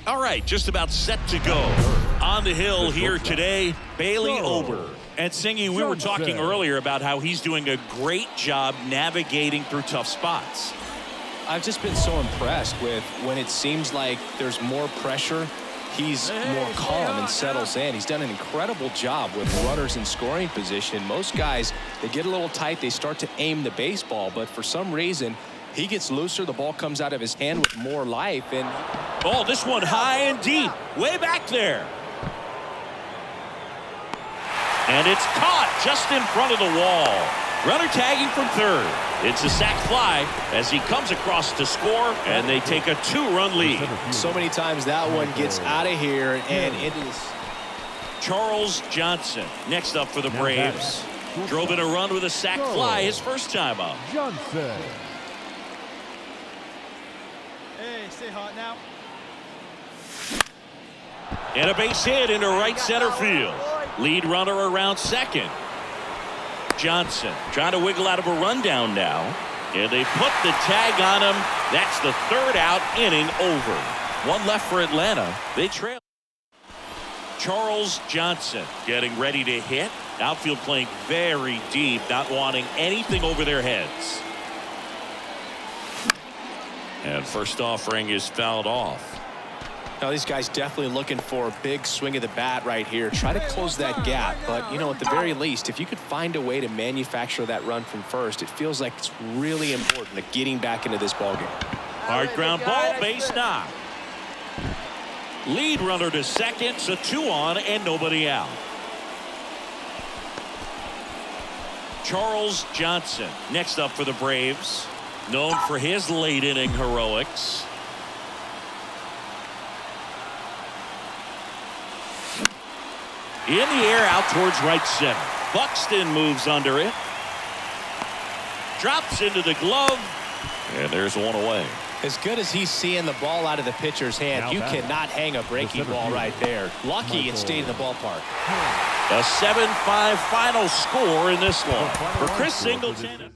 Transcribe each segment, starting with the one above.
All right, just about set to go. On the hill here today, Bailey Ober. And Singy, we were talking earlier about how he's doing a great job navigating through tough spots. I've just been so impressed with when it seems like there's more pressure, he's more calm and settles in. He's done an incredible job with runners in scoring position. Most guys, they get a little tight, they start to aim the baseball, but for some reason, he gets looser, the ball comes out of his hand with more life. And oh, this one high and deep, way back there. And it's caught just in front of the wall. Runner tagging from third. It's a sac fly as he comes across to score, and they take a 2-run lead. So many times that one gets out of here, and it is. Charles Johnson next up for the Braves. Drove in a run with a sac fly his first time up. Johnson. Hey, stay hot now. And a base hit into right center field. Lead runner around second. Johnson trying to wiggle out of a rundown now. And they put the tag on him. That's the third out, inning over. One left for Atlanta. They trail. Charles Johnson getting ready to hit. Outfield playing very deep, not wanting anything over their heads. And first offering is fouled off. Now these guys definitely looking for a big swing of the bat right here. Try to close that gap, but you know, at the very least, if you could find a way to manufacture that run from first, it feels like it's really important to getting back into this ballgame. Hard ground ball, base knock. Lead runner to second, so 2 on and nobody out. Charles Johnson next up for the Braves, known for his late inning heroics. In the air out towards right center. Buxton moves under it. Drops into the glove. And there's one away. As good as he's seeing the ball out of the pitcher's hand, you cannot hang a breaking ball right there. Lucky it stayed in the ballpark. A 7-5 final score in this one. For Chris Singleton.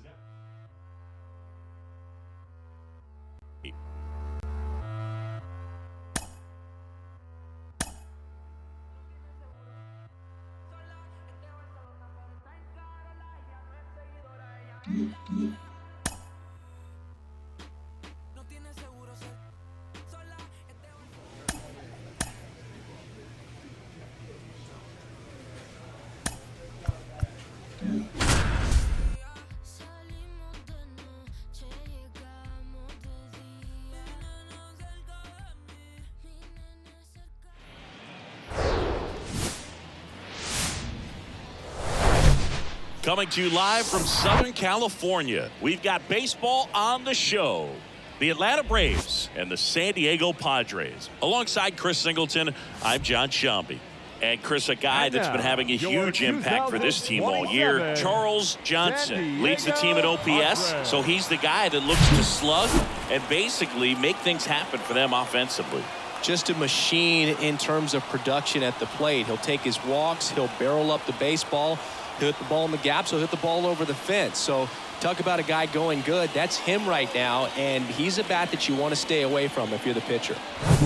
Coming to you live from Southern California, we've got baseball on the show. The Atlanta Braves and the San Diego Padres. Alongside Chris Singleton, I'm John Shambi. And Chris, a guy that's been having a huge impact for this team all year, Charles Johnson, leads the team at OPS, so he's the guy that looks to slug and basically make things happen for them offensively. Just a machine in terms of production at the plate. He'll take his walks, he'll barrel up the baseball, he'll hit the ball in the gaps, he'll hit the ball over the fence. So talk about a guy going good. That's him right now, and he's a bat that you want to stay away from if you're the pitcher.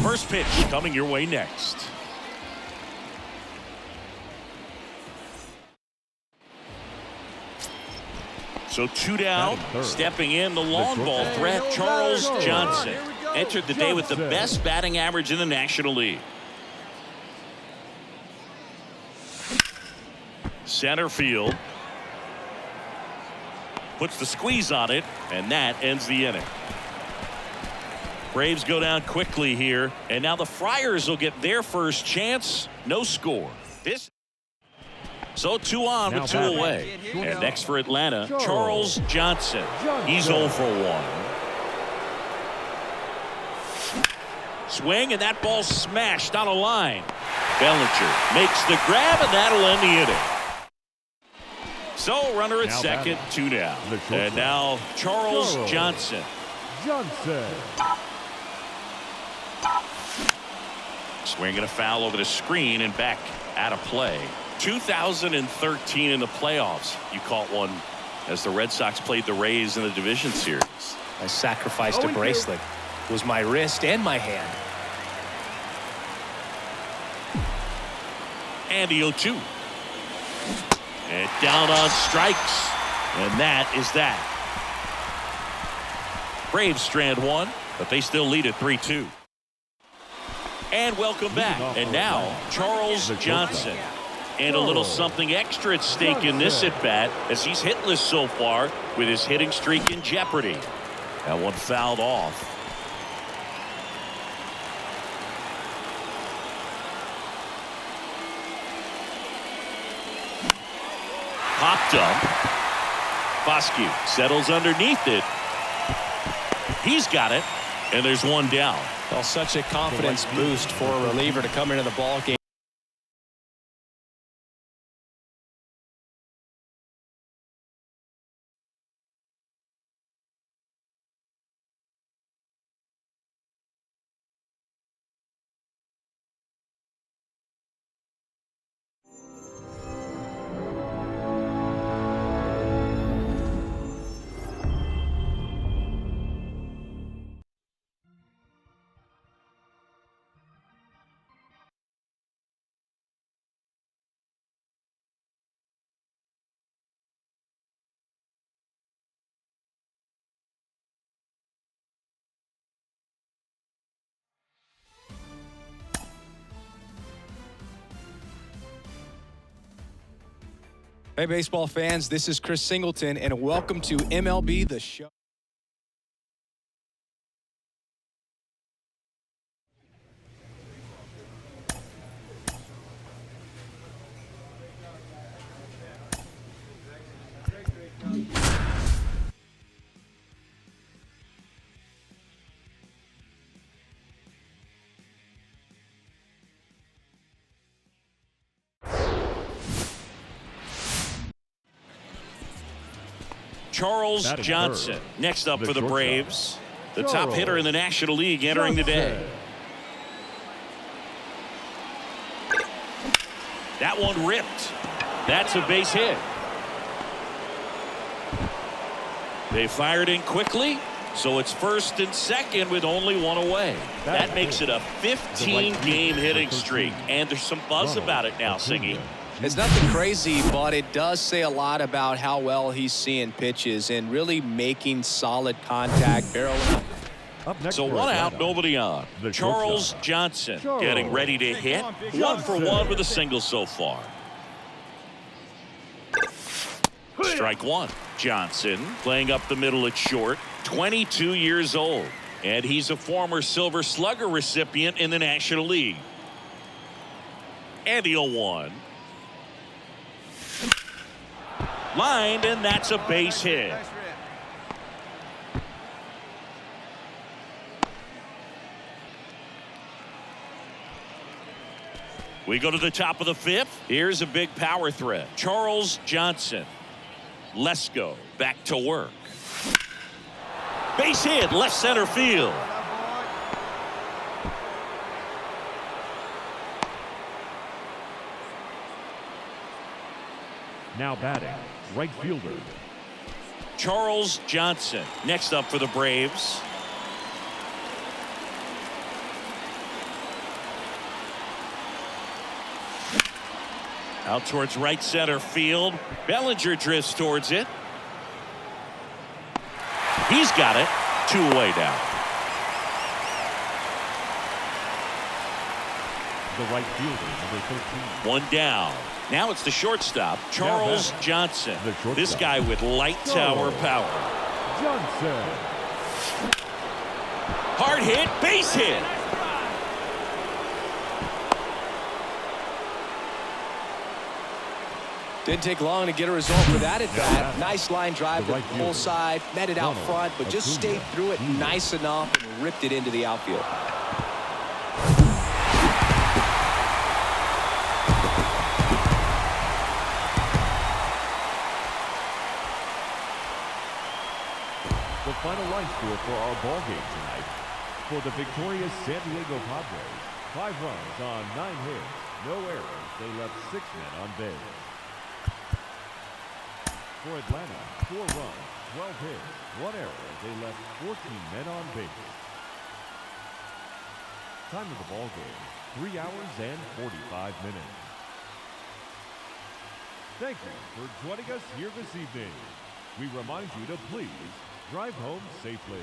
First pitch coming your way next. So 2 down, stepping in the long ball threat, Charles Johnson. Entered the day with the best batting average in the National League. Center field. Puts the squeeze on it, and that ends the inning. Braves go down quickly here, and now the Friars will get their first chance. No score. So 2 on with 2 away. And next for Atlanta, Charles Johnson. He's 0 for 1. Swing, and that ball smashed on a line. Bellinger makes the grab, and that'll end the inning. So runner at second, 2 down. And now Charles Johnson. Swinging a foul over the screen and back out of play. 2013 in the playoffs, you caught one as the Red Sox played the Rays in the division series. I sacrificed a bracelet. It was my wrist and my hand. And the 0-2. And down on strikes. And that is that. Braves strand one, but they still lead at 3-2. And welcome back. And now, Charles Johnson. And a little something extra at stake in this at-bat as he's hitless so far with his hitting streak in jeopardy. That one fouled off. Popped up. Bosque settles underneath it. He's got it. And there's one down. Well, such a confidence boost for a reliever to come into the ball game. Hey, baseball fans, this is Chris Singleton, and welcome to MLB The Show. Charles Johnson next up for the Braves. The top hitter in the National League entering today. That one ripped. That's a base hit. They fired in quickly, so it's first and second with only one away. That makes it a 15-game hitting streak, and there's some buzz about it now, Singy. It's nothing crazy, but it does say a lot about how well he's seeing pitches and really making solid contact, barreling up. So one out, nobody on. Charles Johnson getting ready to hit. 1 for 1 with a single so far. Strike one. Johnson playing up the middle at short. 22 years old. And he's a former Silver Slugger recipient in the National League. And the 0-1. Lined, and that's a base hit. We go to the top of the fifth. Here's a big power threat. Charles Johnson. Let's go. Back to work. Base hit, left center field. Now batting, right fielder Charles Johnson next up for the Braves. Out towards right center field. Bellinger drifts towards it. He's got it. 2 away now. the right fielder, number 13. 1 down. Now it's the shortstop, Charles Johnson. This guy with light tower power. Johnson. Hard hit, base hit. Didn't take long to get a result with that at bat. Nice line drive to the full side, met it out front, but just stayed through it nice enough and ripped it into the outfield. The final line score for our ball game tonight. For the victorious San Diego Padres, 5 runs on 9 hits, no errors. They left 6 men on base. For Atlanta, 4 runs, 12 hits, 1 error. They left 14 men on base. Time of the ball game, 3 hours and 45 minutes. Thank you for joining us here this evening. We remind you to please drive home safely.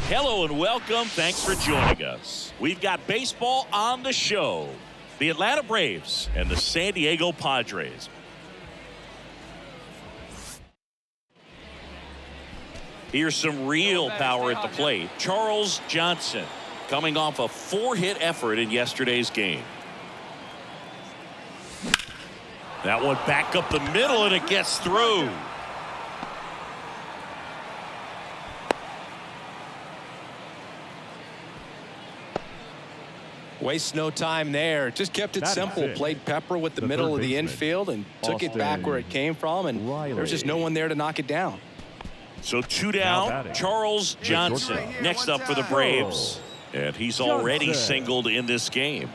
Hello and welcome. Thanks for joining us. We've got baseball on the show. The Atlanta Braves and the San Diego Padres. Here's some real power at the plate. Charles Johnson coming off a 4-hit effort in yesterday's game. That one back up the middle and it gets through. Wastes no time there. Just kept it simple. Played Pepper with the middle of the infield and took it back where it came from, and there's just no one there to knock it down. So 2 down, Charles Johnson next up for the Braves. And he's already singled in this game.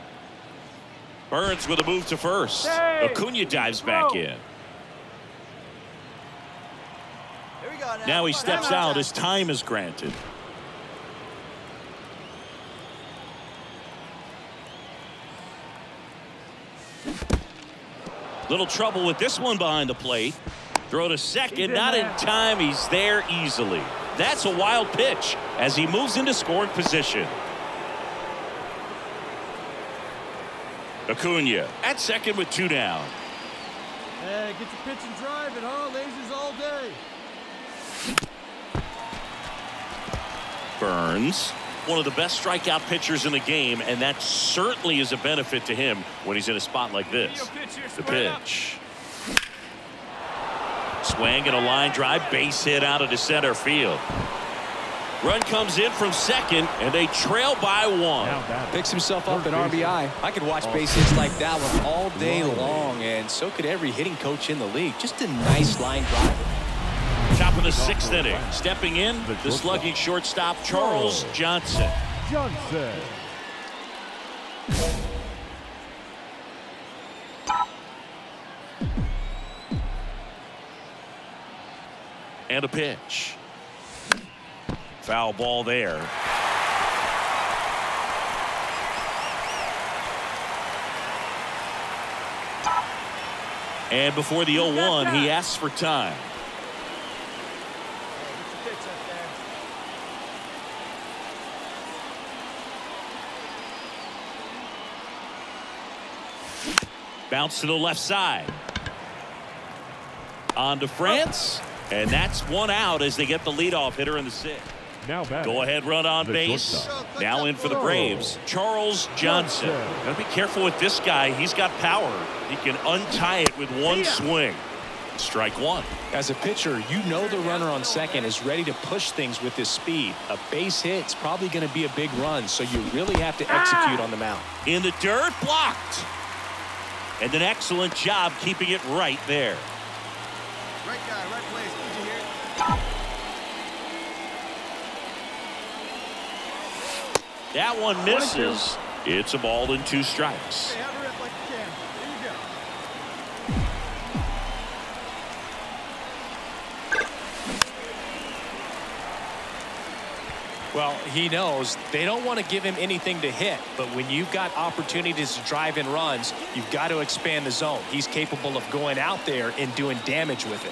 Burns with a move to first. Acuna dives back in. Now he steps out as time is granted. Little trouble with this one behind the plate. Throw to second, not in time. He's there easily. That's a wild pitch as he moves into scoring position. Acuna at second with 2 down. Hey, get your pitch and drive it, huh? Lasers all day. Burns, one of the best strikeout pitchers in the game, and that certainly is a benefit to him when he's in a spot like this. The pitch. Swing and a line drive, base hit out into center field. Run comes in from second, and they trail by 1. Picks himself up an RBI. I could watch base hits like that one all day long, and so could every hitting coach in the league. Just a nice line drive. Top of the 6th inning. Stepping in, the slugging shortstop, Charles Johnson. And a pitch. Foul ball there. And before the 0-1, he asks for time. Bounce to the left side. On to France. And that's 1 out as they get the leadoff hitter in the 6th. Go ahead run on base. Now in for the Braves, Charles Johnson. Gotta be careful with this guy. He's got power. He can untie it with one swing. Strike 1. As a pitcher, you know the runner on second is ready to push things with his speed. A base hit's probably going to be a big run, so you really have to execute on the mound. In the dirt, blocked. And an excellent job keeping it right there. Right guy, right place. Did you hear it? That one misses. It's a ball and 2 strikes. Hey, have a rip like you can. There you go. Well, he knows they don't want to give him anything to hit, but when you've got opportunities to drive in runs, you've got to expand the zone. He's capable of going out there and doing damage with it.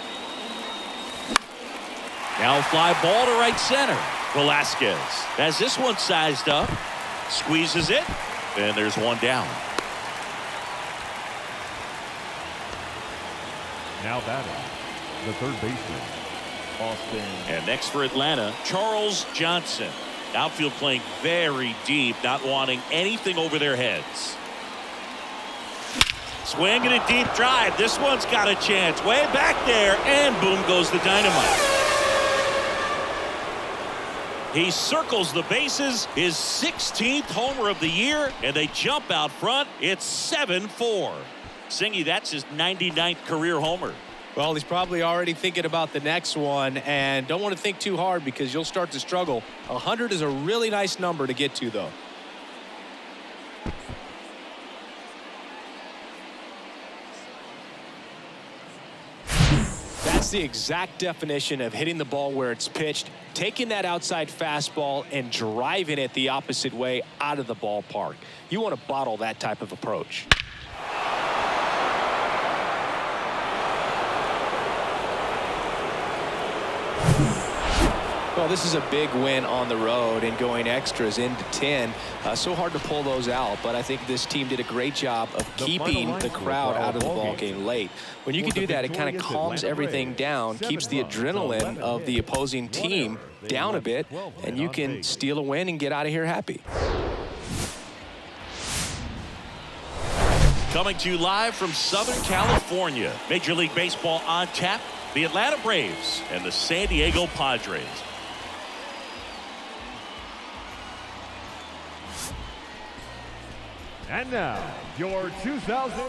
Now fly ball to right center. Velasquez has this one sized up, squeezes it, and there's 1 down. Now batting, the third baseman, Austin. And next for Atlanta, Charles Johnson. Outfield playing very deep, not wanting anything over their heads. Swing and a deep drive. This one's got a chance. Way back there, and boom goes the dynamite. He circles the bases, his 16th homer of the year, and they jump out front. It's 7-4. Singy, that's his 99th career homer. Well, he's probably already thinking about the next one, and don't want to think too hard because you'll start to struggle. 100 is a really nice number to get to, though. That's the exact definition of hitting the ball where it's pitched, taking that outside fastball and driving it the opposite way out of the ballpark. You want to bottle that type of approach. Well, this is a big win on the road and going extras into 10. So hard to pull those out, but I think this team did a great job of keeping the crowd out of the ball game late. When you can do that, it kind of calms everything down, keeps the adrenaline of the opposing team down a bit, and you can steal a win and get out of here happy. Coming to you live from Southern California. Major League Baseball on tap. The Atlanta Braves and the San Diego Padres. And now, your 2000.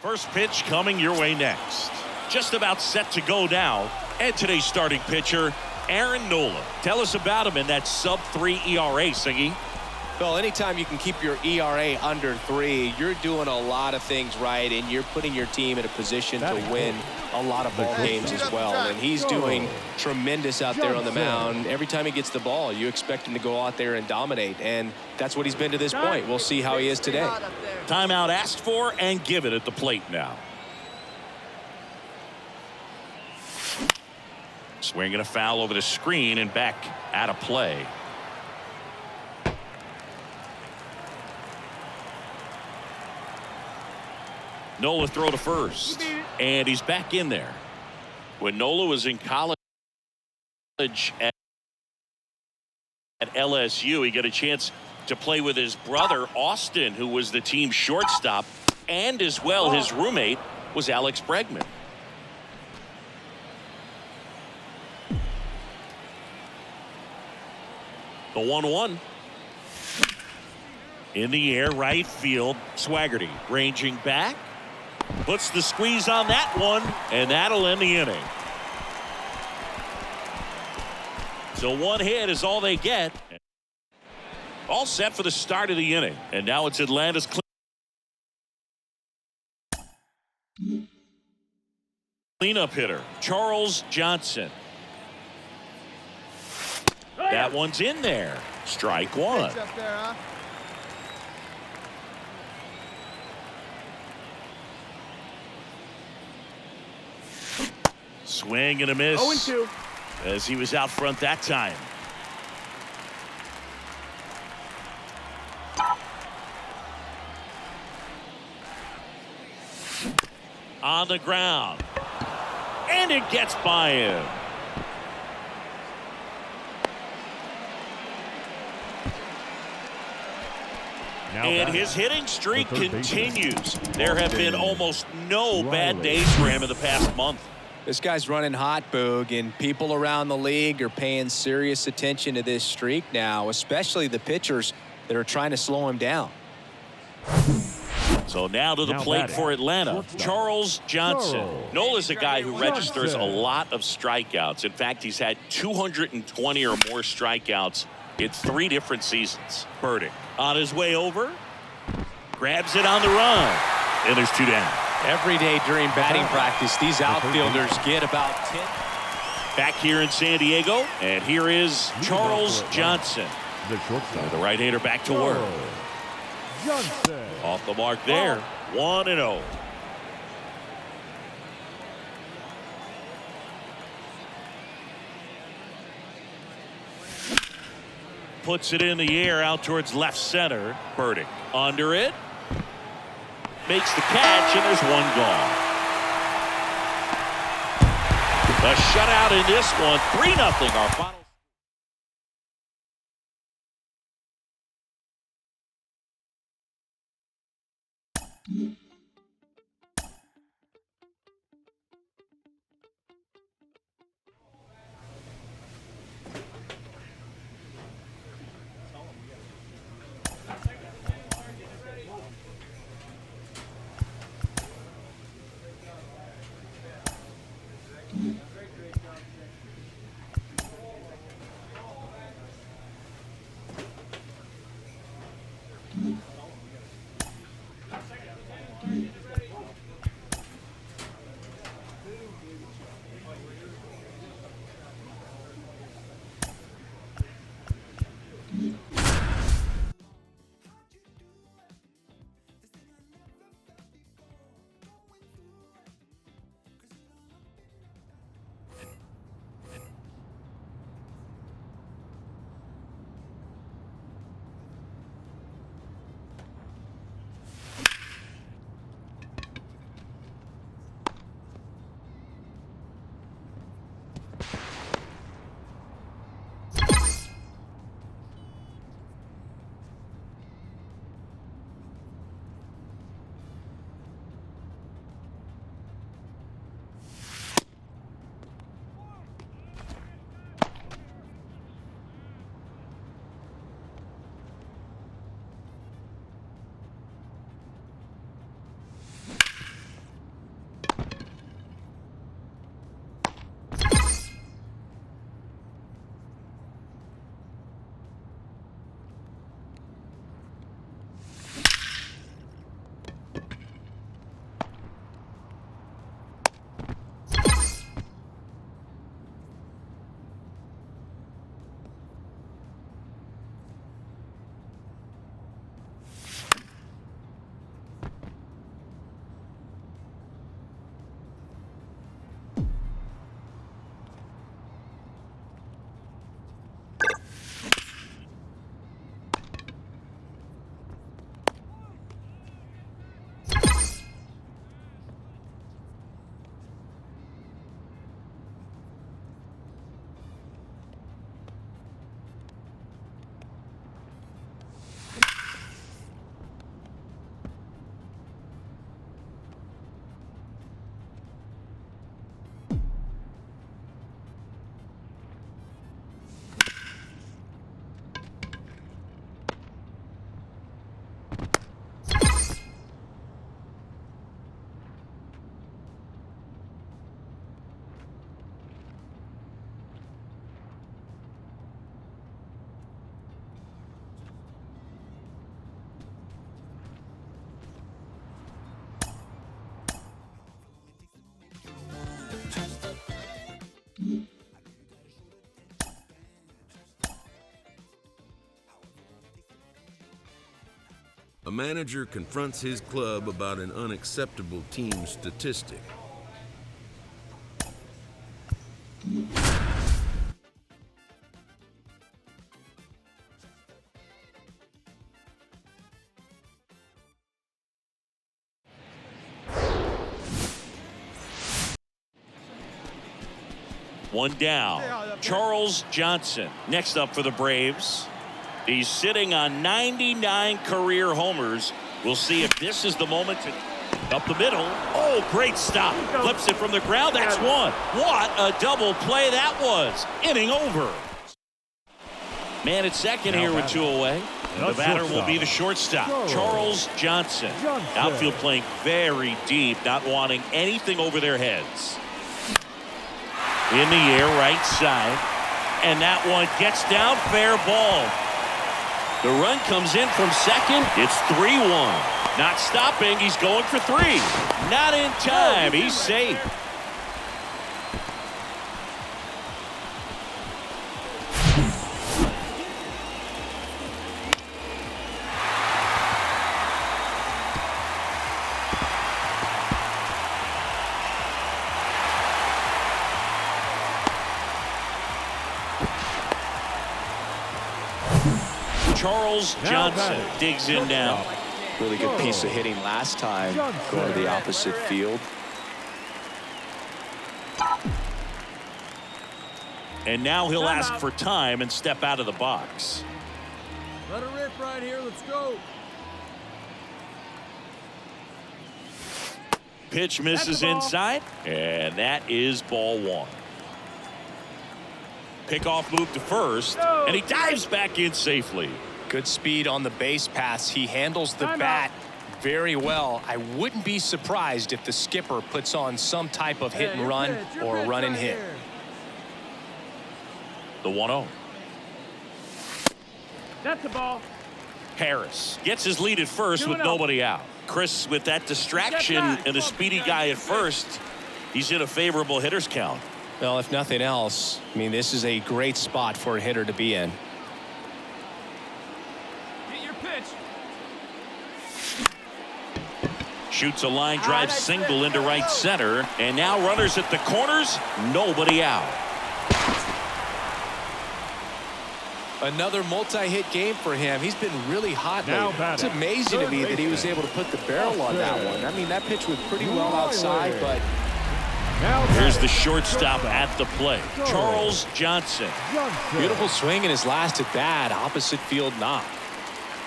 First pitch coming your way next. Just about set to go now. And today's starting pitcher, Aaron Nola. Tell us about him in that sub-3 ERA, Singy. Well, anytime you can keep your ERA under 3, you're doing a lot of things right, and you're putting your team in a position to win a lot of ball games as well. And he's doing tremendous out there on the mound. Every time he gets the ball, you expect him to go out there and dominate, and that's what he's been to this point. We'll see how he is today. Timeout asked for and given at the plate now. Swinging a foul over the screen and back out of play. Nola throw to first, and he's back in there. When Nola was in college at LSU, he got a chance to play with his brother, Austin, who was the team shortstop, and as well his roommate was Alex Bregman. The 1-1. In the air, right field, Swaggerty ranging back. Puts the squeeze on that one, and that'll end the inning. So one hit is all they get. All set for the start of the inning. And now it's Atlanta's cleanup hitter, Charles Johnson. That one's in there. Strike one. Swing and a miss 0-2. as he was out front that time. On the ground. And it gets by him. And his hitting streak continues. There have been almost no bad days for him in the past month. This guy's running hot, Boog, and people around the league are paying serious attention to this streak now, especially the pitchers that are trying to slow him down. So now to the plate for Atlanta, Charles Johnson. Nola's a guy who registers a lot of strikeouts. In fact, he's had 220 or more strikeouts in 3 different seasons. Burdick on his way over, grabs it on the run, and there's 2 down. Every day during batting practice, these outfielders get about 10. Back here in San Diego, and here is Charles Johnson. The right-hander back to work. Off the mark there, 1-0. Puts it in the air out towards left center. Burdick under it. Makes the catch, and there's 1 gone. A shutout in this one, 3-0 our final. A manager confronts his club about an unacceptable team statistic. One down. Charles Johnson next up for the Braves. He's sitting on 99 career homers. We'll see if this is the moment to up the middle. Oh, great stop. Flips it from the ground. That's one. What a double play that was. Inning over. Man at second here with 2 away. And the batter will be the shortstop, Charles Johnson. Outfield playing very deep, not wanting anything over their heads. In the air, right side. And that one gets down, fair ball. The run comes in from second. It's 3-1. Not stopping. He's going for 3. Not in time. He's safe. Charles Johnson digs in now. Really good piece of hitting last time, going to the opposite field. And now he'll ask for time and step out of the box. Let it rip right here. Let's go. Pitch misses inside, and that is ball 1. Pickoff move to first, and he dives back in safely. Good speed on the base paths. He handles the bat very well. I wouldn't be surprised if the skipper puts on some type of hit and run or run and hit. The 1-0. That's the ball. Harris gets his lead at first with nobody out. Chris, with that distraction and a speedy guy at first, he's in a favorable hitter's count. Well, if nothing else, I mean, this is a great spot for a hitter to be in. Get your pitch. Shoots a line drive single into right center, and now runners at the corners, nobody out. Another multi-hit game for him. He's been really hot lately. It's amazing to me that he was able to put the barrel on that one. I mean, that pitch was pretty well outside, but here's the shortstop at the plate, Charles Johnson. Beautiful swing in his last at bat, opposite field knock.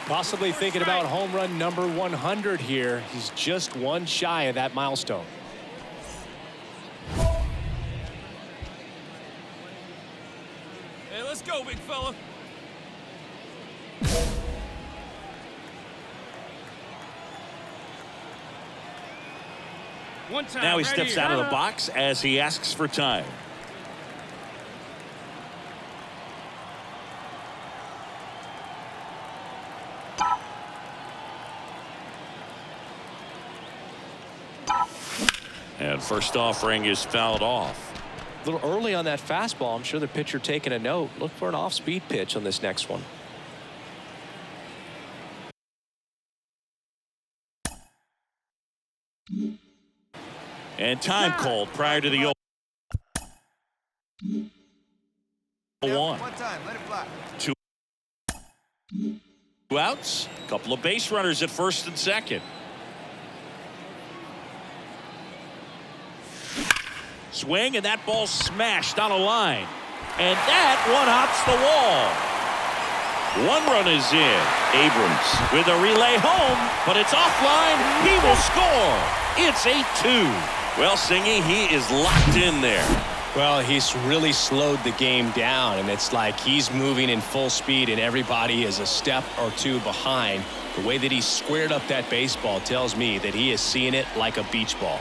Possibly thinking about home run number 100 here. He's just one shy of that milestone. Hey, let's go, big fella. Now he steps out of the box as he asks for time. And first offering is fouled off. A little early on that fastball. I'm sure the pitcher taking a note. Look for an off-speed pitch on this next one. And time called prior to the 0-1. Two outs. Couple of base runners at first and second. Swing, and that ball smashed on a line. And that one hops the wall. 1 run is in. Abrams with a relay home, but it's offline. He will score. It's 8-2. Well, Singy, he is locked in there. Well, he's really slowed the game down, and it's like he's moving in full speed, and everybody is a step or 2 behind. The way that he squared up that baseball tells me that he is seeing it like a beach ball.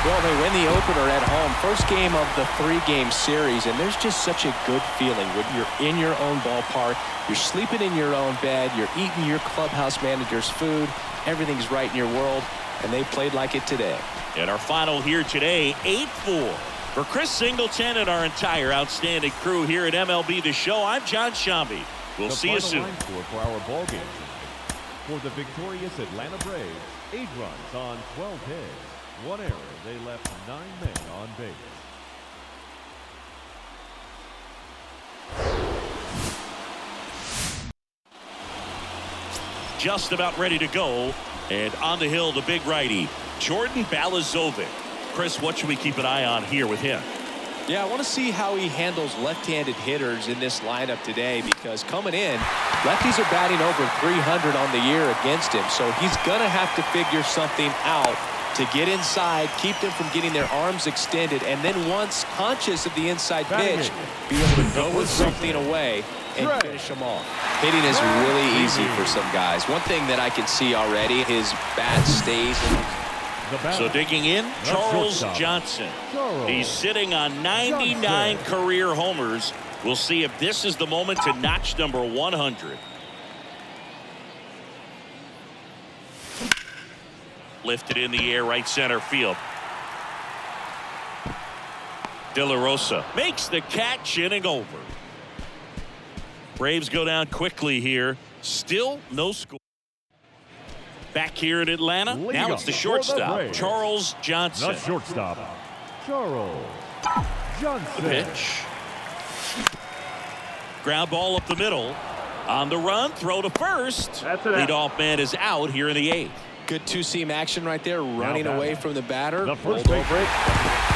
Well, they win the opener at home. First game of the 3-game series, and there's just such a good feeling when you're in your own ballpark, you're sleeping in your own bed, you're eating your clubhouse manager's food, everything's right in your world, and they played like it today. And our final here today, 8-4. For Chris Singleton and our entire outstanding crew here at MLB The Show, I'm John Shambi. We'll see you soon. The final line score for our ball game: For the victorious Atlanta Braves, 8 runs on 12 hits. 1 error. They left 9 men on base. Just about ready to go. And on the hill, the big righty, Jordan Balazovic. Chris, what should we keep an eye on here with him? Yeah, I want to see how he handles left-handed hitters in this lineup today, because coming in, lefties are batting over 300 on the year against him. So he's going to have to figure something out to get inside, keep them from getting their arms extended, and then once conscious of the inside pitch, be able to go with something away and finish them off. Hitting is really easy for some guys. One thing that I can see already, his bat stays in. So digging in, Charles Johnson. He's sitting on 99 career homers. We'll see if this is the moment to notch number 100. Lifted in the air, right center field. De La Rosa makes the catch, inning over. Braves go down quickly here. Still no score. Back here in Atlanta, now it's the shortstop, Charles Johnson. The shortstop, Charles Johnson. The pitch. Ground ball up the middle. On the run, throw to first. Leadoff man is out here in the 8th. Good two-seam action right there, running away from the batter. The first base.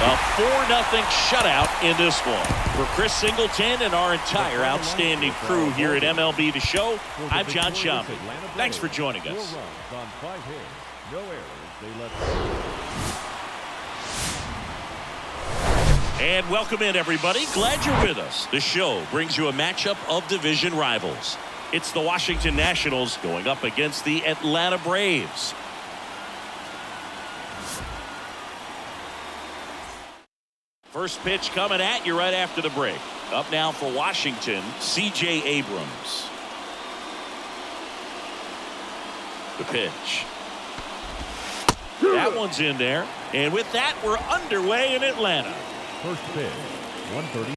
A 4-0 shutout in this one. For Chris Singleton and our entire outstanding crew here at MLB The Show, I'm John Schaumburg. Thanks for joining us. 4 runs on 5 hits, no errors. They left. And welcome in, everybody. Glad you're with us. The show brings you a matchup of division rivals. It's the Washington Nationals going up against the Atlanta Braves. First pitch coming at you right after the break. Up now for Washington, C.J. Abrams. The pitch. That one's in there. And with that, we're underway in Atlanta. First pitch, 130.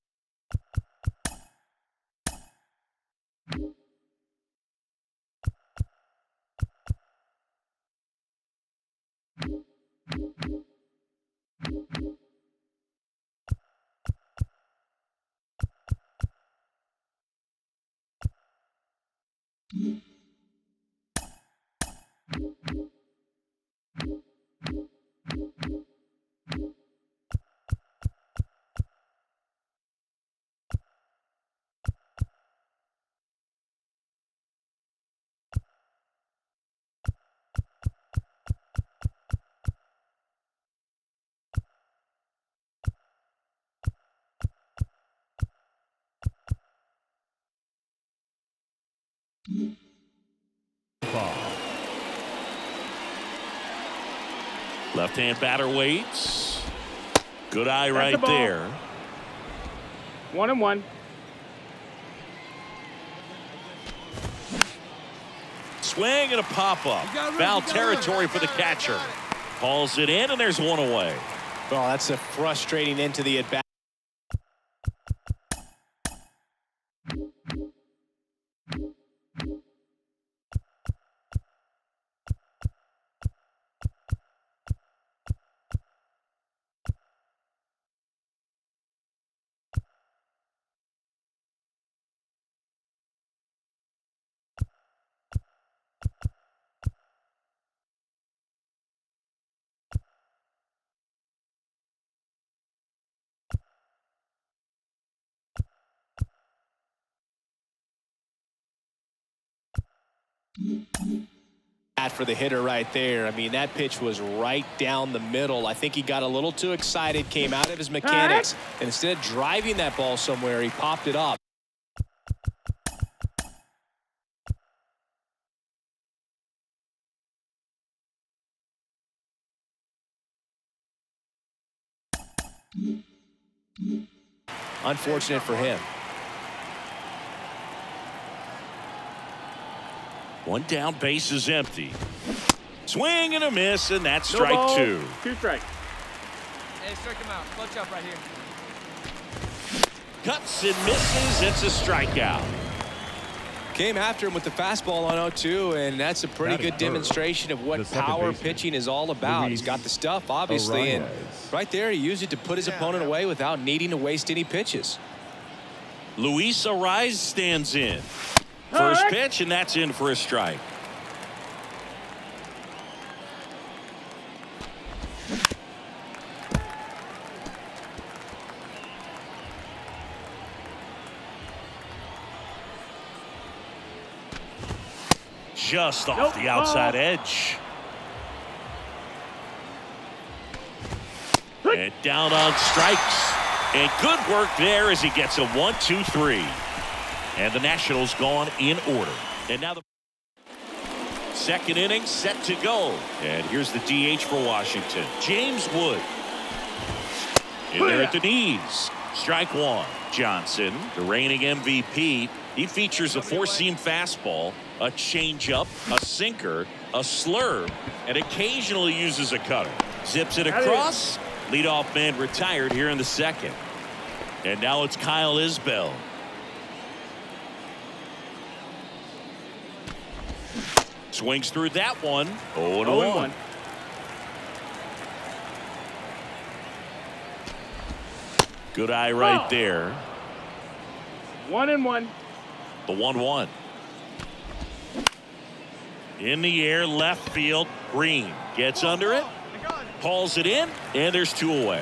Left-hand batter waits. Good eye right there. 1-1. Swing and a pop-up. Foul territory for the catcher. Calls it in, and there's one away. Well, that's a frustrating end to the at-bat. For the hitter right there. I mean, that pitch was right down the middle. I think he got a little too excited, came out of his mechanics, and instead of driving that ball somewhere, he popped it up. Unfortunate for him. One down, base is empty. Swing and a miss, and that's strike 2. 2 strikes. Hey, strike him out. Clutch up right here. Cuts and misses. It's a strikeout. Came after him with the fastball on 0-2, and that's a pretty good demonstration of what power pitching is all about. He's got the stuff, obviously, and right there he used it to put his opponent away without needing to waste any pitches. Luis Ariz stands in. First pitch, and that's in for a strike. Just off the outside edge. And down on strikes. And good work there as he gets a 1-2-3. And the Nationals gone in order. And now the second inning set to go. And here's the DH for Washington, James Wood. In there at the knees. Strike one. Johnson, the reigning MVP. He features a four-seam fastball, a changeup, a sinker, a slurve, and occasionally uses a cutter. Zips it across. Leadoff man retired here in the second. And now it's Kyle Isbell. Swings through that one. 0-1. Good eye right there. 1-1. The 1-1. In the air, left field. Green gets under it, hauls it in, and there's two away.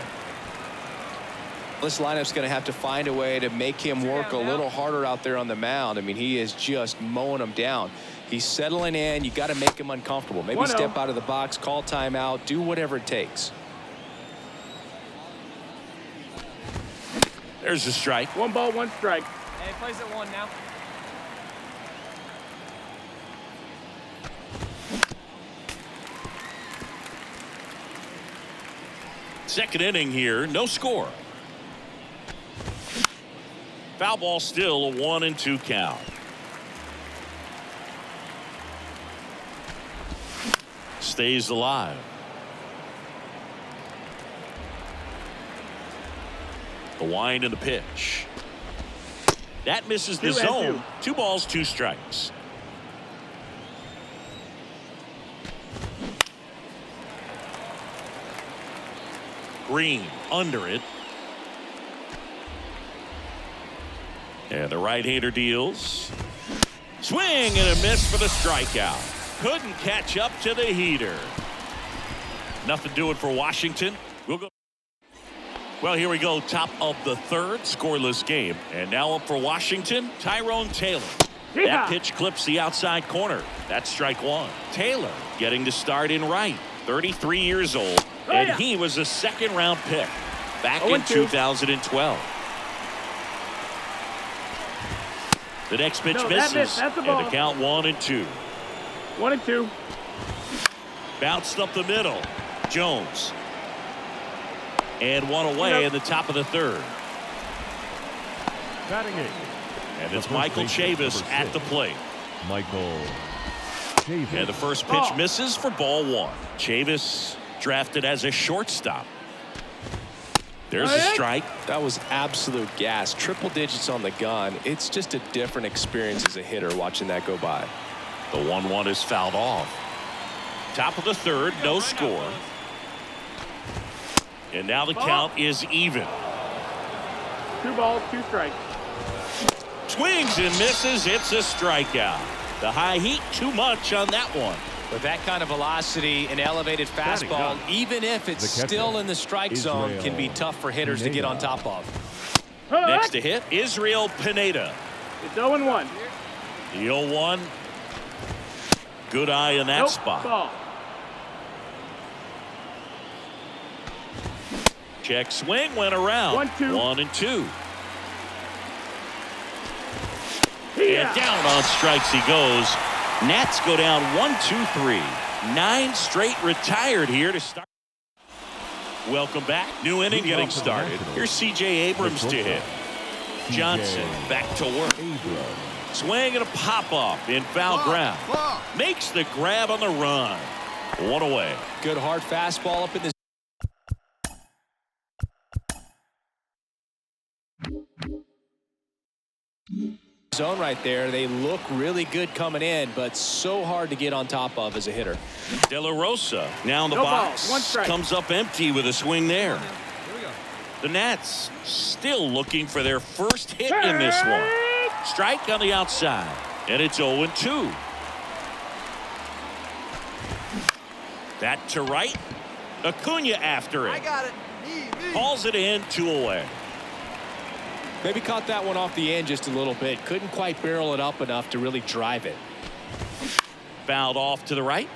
This lineup's going to have to find a way to make him work a little harder out there on the mound. I mean, he is just mowing them down. He's settling in. You got to make him uncomfortable. Maybe step out of the box, call timeout, do whatever it takes. There's a strike. 1 ball, 1 strike. Hey, plays at 1 now. Second inning here, no score. Foul ball, still a 1-2 count. Stays alive. The wind and the pitch. That misses the zone. 2 balls, 2 strikes. Green under it. And the right-hander deals. Swing and a miss for the strikeout. Couldn't catch up to the heater. Nothing doing for Washington. We'll go. Well, here we go. Top of the third, scoreless game. And now up for Washington, Tyrone Taylor. That pitch clips the outside corner. That's strike one. Taylor getting to start in right. 33 years old. And he was a second-round pick back in 2012. The next pitch misses. And the count 1-2. 1-2. Bounced up the middle. Jones. And one away in the top of the third. Batting eighth. And it's Michael Chavis at the plate. Michael Chavis. And the first pitch misses for ball one. Chavis drafted as a shortstop. There's a strike. That was absolute gas. Triple digits on the gun. It's just a different experience as a hitter watching that go by. The 1-1 is fouled off. Top of the third, no score. And now the count is even. 2 balls, 2 strikes. Swings and misses. It's a strikeout. The high heat, too much on that one. With that kind of velocity, an elevated fastball, even if it's still in the strike zone, can be tough for hitters to get on top of. Next to hit, Israel Pineda. It's 0-1. The 0-1. Good eye in that spot. Ball. Check swing, went around. 1-2. 1-2. And down on strikes he goes. Nats go down 1-2-3. 9 straight retired here to start. Welcome back. New inning getting started. Here's C.J. Abrams to hit. Johnson back to work. Swing and a pop-off in foul ground. Makes the grab on the run. 1 away. Good hard fastball up in the Zone right there. They look really good coming in, but so hard to get on top of as a hitter. De La Rosa now in the box. One strike. Comes up empty with a swing there. The Nats still looking for their first hit in this one. Strike on the outside, and it's 0-2. That to right. Acuna after it. I got it. Me. Calls it in, 2 away. Maybe caught that one off the end just a little bit. Couldn't quite barrel it up enough to really drive it. Fouled off to the right.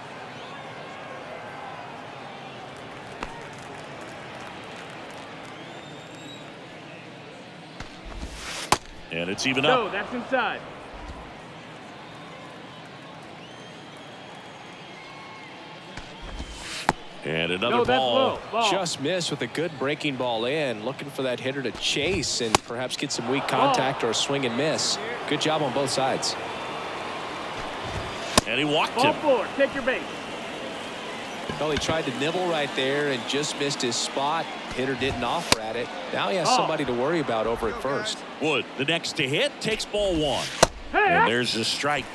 And it's even up. No, that's inside. And another No, that's ball. low. Ball. Just missed with a good breaking ball in. Looking for that hitter to chase and perhaps get some weak contact or a swing and miss. Good job on both sides. And he walked Ball him. 4. Take your base. Well, he tried to nibble right there and just missed his spot. Hitter didn't offer at it. Now he has somebody to worry about over at first. Wood, the next to hit, takes ball 1. Hey, And there's a strike.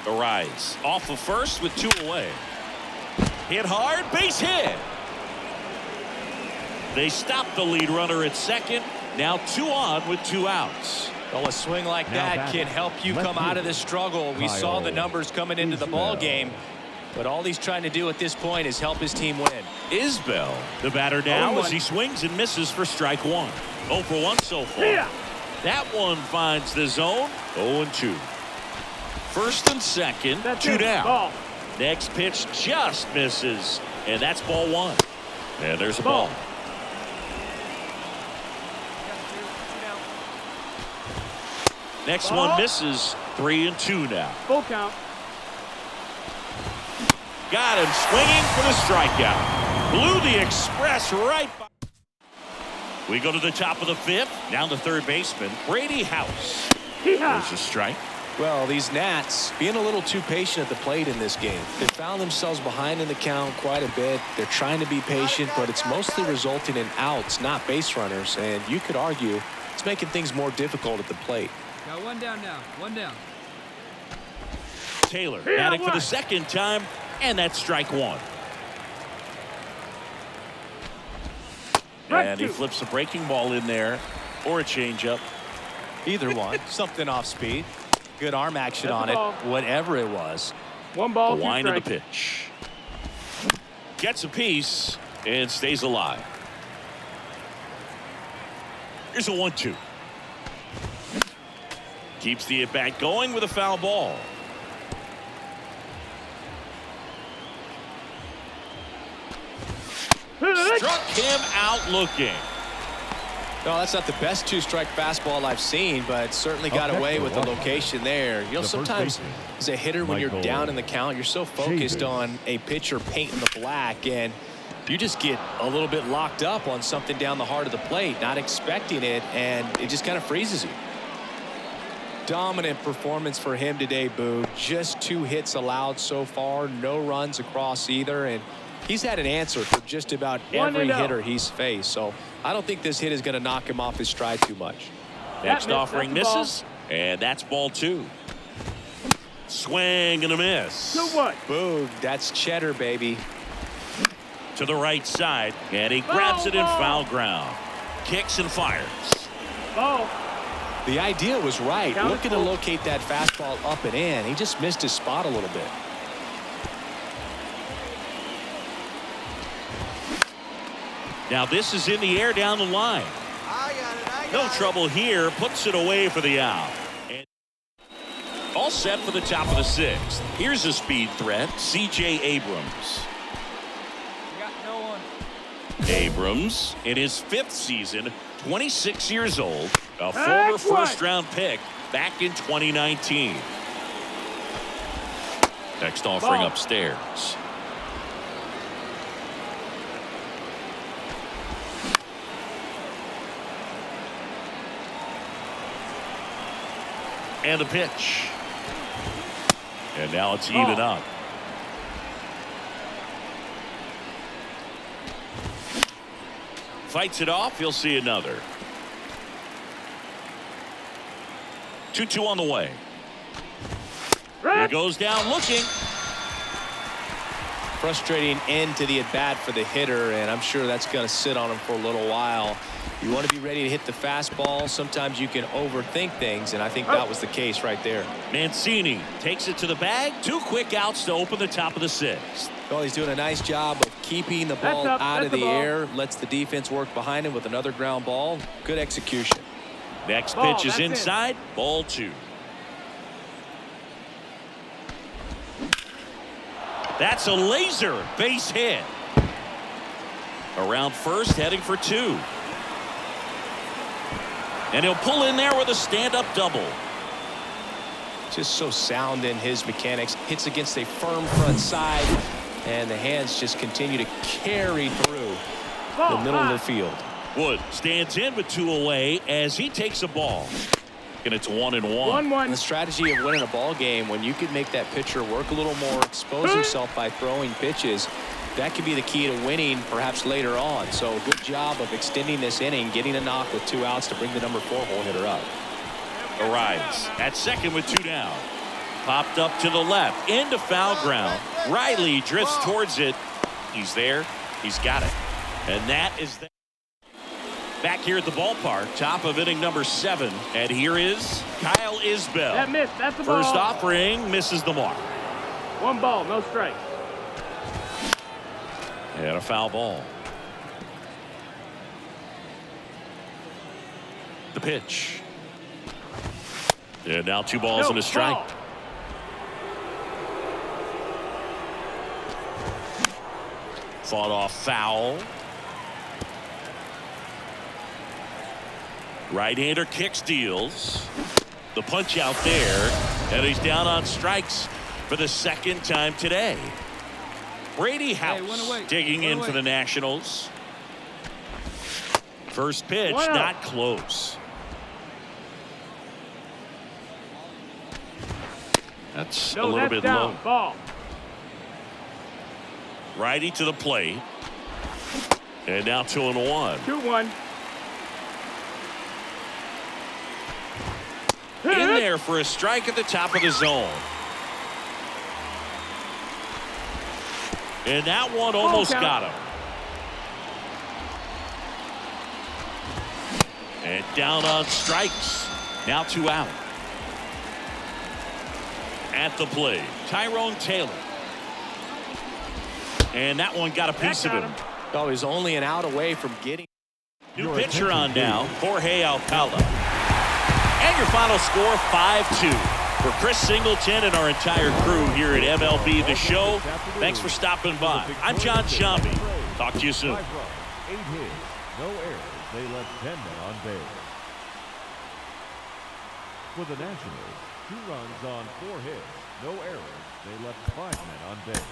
A rise. Off of first with 2 away. Hit hard, base hit. They stopped the lead runner at second. Now 2 on with 2 outs. Well, a swing like that can help you come out of the struggle. We saw the numbers coming into the ball game, but all he's trying to do at this point is help his team win. Isbell, the batter now as he swings and misses for strike 1. 0 for 1 so far. Yeah. That one finds the zone. 0-2. First and second, That's 2 it. down. Ball. Next pitch just misses, and that's ball 1. And there's a ball. Next one misses. 3-2 now. Full count. Got him swinging for the strikeout. Blew the express right by. We go to the top of the 5th. Now the third baseman, Brady House. There's a strike. Well, these Nats being a little too patient at the plate in this game. They found themselves behind in the count quite a bit. They're trying to be patient, but it's mostly resulting in outs, not base runners. And you could argue it's making things more difficult at the plate. Got 1 down now. 1 down. Taylor batting for the second time, and that's strike 1. And he flips a breaking ball in there, or a changeup. Either one. Something off speed. Good arm action on it. Whatever it was. 1 ball, The 2 line of the strikes. pitch. Gets a piece and stays alive. Here's a 1-2. Keeps the at-bat going with a foul ball. Struck him out looking. No, that's not the best 2-strike fastball I've seen, but certainly got away with the location there. You know, sometimes as a hitter, when you're down in the count, you're so focused on a pitcher painting the black, and you just get a little bit locked up on something down the heart of the plate, not expecting it, and it just kind of freezes you. Dominant performance for him today, Boo. Just 2 hits allowed so far, no runs across either, and he's had an answer for just about every hitter he's faced. So I don't think this hit is going to knock him off his stride too much. Next offering misses, and that's ball 2. Swing and a miss. So what? Boom, that's cheddar, baby. To the right side, and he grabs it in foul ground. Kicks and fires. Ball. The idea was right. Looking to locate that fastball up and in. He just missed his spot a little bit. Now this is in the air down the line. No trouble here. Puts it away for the out. And all set for the top of the 6th. Here's a speed threat, C.J. Abrams. Got no one. Abrams, in his 5th season, 26 years old, a former first-round pick back in 2019. Next offering upstairs. And a pitch. And now it's even up. Fights it off. He'll see another. 2-2 on the way. He goes down looking. Frustrating end to the at-bat for the hitter, and I'm sure that's going to sit on him for a little while. You want to be ready to hit the fastball. Sometimes you can overthink things, and I think that was the case right there. Mancini takes it to the bag. 2 quick outs to open the top of the 6th. Well, he's doing a nice job of keeping the ball out of the air. Lets the defense work behind him with another ground ball. Good execution. Next pitch is inside. Ball 2. That's a laser base hit. Around first, heading for 2. And he'll pull in there with a stand-up double. Just so sound in his mechanics. Hits against a firm front side, and the hands just continue to carry through the middle of the field. Wood stands in with 2 away as he takes a ball. And it's 1-1. The strategy of winning a ball game, when you can make that pitcher work a little more, expose himself by throwing pitches, that could be the key to winning perhaps later on. So good job of extending this inning, getting a knock with 2 outs to bring the number 4 hole hitter up. Arrives at second with 2 down. Popped up to the left into foul ground. Riley drifts towards it. He's there. He's got it. And that is that. Back here at the ballpark, top of inning number 7. And here is Kyle Isbell. That missed. That's the ball. First offering misses the mark. 1 ball, no strike. And a foul ball. The pitch. And now 2 balls and a strike. Ball. Fought off foul. Right-hander kicks, deals. The punch out there. And he's down on strikes for the 2nd time today. Brady House digging in for the Nationals. First pitch, not close. That's a little bit low. Ball. Righty to the plate. And now 2-1. 2-1. In there for a strike at the top of the zone. And that one almost got him. And down on strikes. Now 2 out. At the plate, Tyrone Taylor. And that one got a piece of him. Oh, he's only an out away from getting. New pitcher on now, Jorge Alcala. And your final score, 5-2. For Chris Singleton and our entire crew here at MLB The Show, thanks for stopping by. I'm John Shambi. Talk to you soon. 5 runs, 8 hits, no errors. They left 10 men on base. For the Nationals, 2 runs on 4 hits, no errors. They left 5 men on base.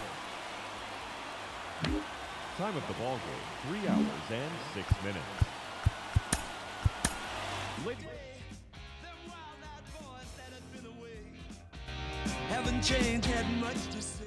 Time of the ball game, 3 hours and 6 minutes. Haven't changed, had much to say.